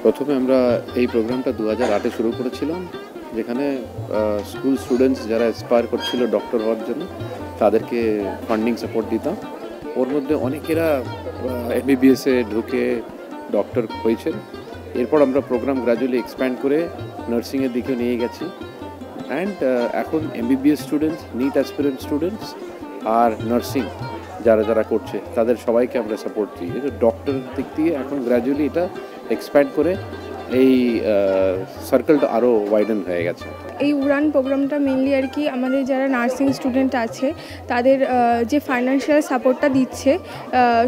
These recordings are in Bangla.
প্রথমে আমরা এই প্রোগ্রামটা 2008-এ শুরু করেছিলাম, যেখানে স্কুল স্টুডেন্টস যারা অ্যাসপায়ার করছিল ডক্টর হওয়ার জন্য তাদেরকে ফান্ডিং সাপোর্ট দিতাম। ওর মধ্যে অনেকেরা এমবিবিএসে ঢুকে ডক্টর হয়েছেন। এরপর আমরা প্রোগ্রাম গ্র্যাজুয়ালি এক্সপ্যান্ড করে নার্সিংয়ের দিকেও নিয়ে গেছি। অ্যান্ড এখন MBBS students, NEET aspirant students আর নার্সিং যারা করছে তাদের সবাইকে আমরা সাপোর্ট দিই। ডক্টরের দিক দিয়ে এখন গ্র্যাজুয়ালি এটা এক্সপ্যান্ড করে এই সার্কেলটা আরও ওয়াইডেন হয়ে গেছে। এই উড়ান প্রোগ্রামটা মেনলি আর কি আমাদের যারা নার্সিং স্টুডেন্ট আছে তাদের যে ফাইন্যান্সিয়াল সাপোর্টটা দিচ্ছে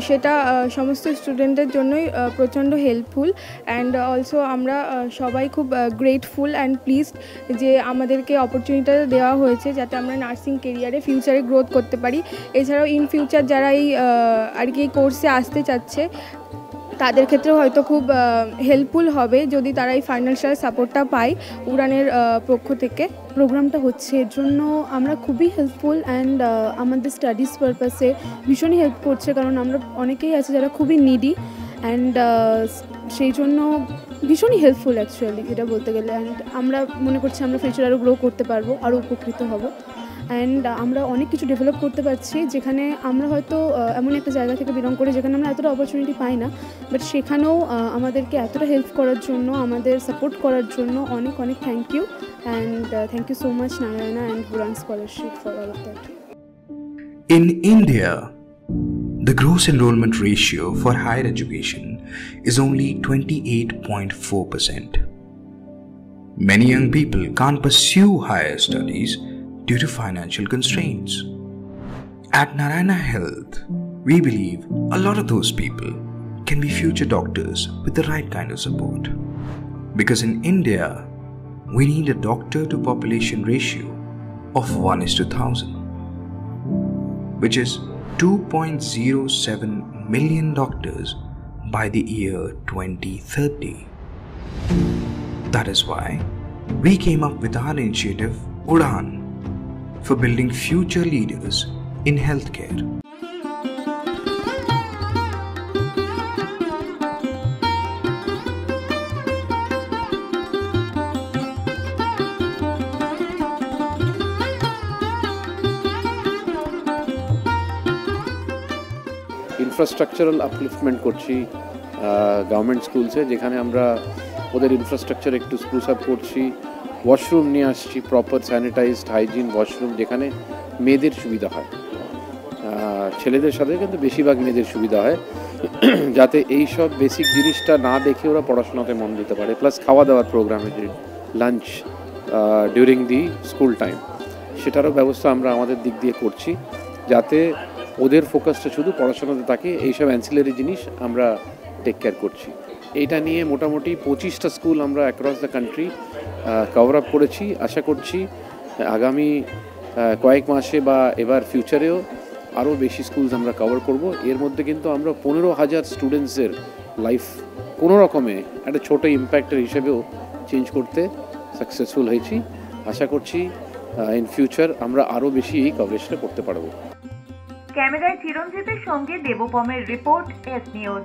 সেটা সমস্ত স্টুডেন্টের জন্যই প্রচণ্ড হেল্পফুল। অ্যান্ড অলসো আমরা সবাই খুব গ্রেটফুল অ্যান্ড প্লিজড যে আমাদেরকে অপরচুনিটিটা দেওয়া হয়েছে যাতে আমরা নার্সিং কেরিয়ারে ফিউচারে গ্রোথ করতে পারি। এছাড়াও ইন ফিউচার যারা এই আর কি এই কোর্সে আসতে চাচ্ছে তাদের ক্ষেত্রেও হয়তো খুব হেল্পফুল হবে যদি তারা এই ফাইন্যান্সিয়াল সাপোর্টটা পায় উড়ানের পক্ষ থেকে। প্রোগ্রামটা হচ্ছে এর জন্য আমরা খুবই হেল্পফুল অ্যান্ড আমাদের স্টাডিজ পারপাসে ভীষণই হেল্প করছে, কারণ আমরা অনেকেই আছে যারা খুবই নিডি অ্যান্ড সেই জন্য ভীষণই হেল্পফুল অ্যাকচুয়ালি এটা বলতে গেলে। অ্যান্ড আমরা মনে করছি আমরা ফিউচার আরও গ্রো করতে পারবো, আরও উপকৃত হব। অ্যান্ড আমরা অনেক কিছু ডেভেলপ করতে পারছি, যেখানে আমরা হয়তো এমন একটা জায়গা থেকে বিলং করি যেখানে আমরা এতটা অপরচুনিটি পাই না, বাট সেখানেও আমাদেরকে এতটা হেল্প করার জন্য, আমাদের সাপোর্ট করার জন্য অনেক অনেক thank you. And thank you so much Narayana and Uran Scholarship for all of that. In India, the gross enrollment ratio for higher education is only 28.4%. Many young people can't pursue higher studies due to financial constraints. At Narayana Health, we believe a lot of those people can be future doctors with the right kind of support. Because in India, we need a doctor to population ratio of 1:1000, which is 2.07 million doctors by the year 2030. That is why we came up with our initiative Udan for building future leaders in healthcare. Infrastructural আপলিফটমেন্ট করছি গভর্নমেন্ট স্কুলসে, যেখানে আমরা ওদের ইনফ্রাস্ট্রাকচার একটু স্প্রুস আপ করছি। ওয়াশরুম নিয়ে আসছি, প্রপার স্যানিটাইজড হাইজিন ওয়াশরুম, যেখানে মেয়েদের সুবিধা হয়, ছেলেদের সাথে কিন্তু বেশিরভাগ মেয়েদের সুবিধা হয়, যাতে এই সব বেসিক জিনিসটা না দেখে ওরা পড়াশোনাতে মন দিতে পারে। প্লাস খাওয়া দাওয়ার প্রোগ্রামে যে lunch during the school time, সেটারও ব্যবস্থা আমরা আমাদের দিক দিয়ে করছি, যাতে ওদের ফোকাসটা শুধু পড়াশোনাতে থাকে। এইসব অ্যান্সিলারি জিনিস আমরা টেক কেয়ার করছি। এইটা নিয়ে মোটামুটি 25টা স্কুল আমরা across the country cover up করেছি। আশা করছি আগামী কয়েক মাসে বা এবার ফিউচারেও আরও বেশি স্কুলস আমরা কভার করব। এর মধ্যে কিন্তু আমরা 15,000 স্টুডেন্টসের লাইফ কোনো রকমে একটা ছোটো ইম্প্যাক্টের হিসেবেও চেঞ্জ করতে সাকসেসফুল হয়েছি। আশা করছি ইন ফিউচার আমরা আরও বেশি এই কভারেজটা করতে পারবো। ক্যামেরায় চিরঞ্জিতের সঙ্গে দেবপমের রিপোর্ট, এস নিউজ।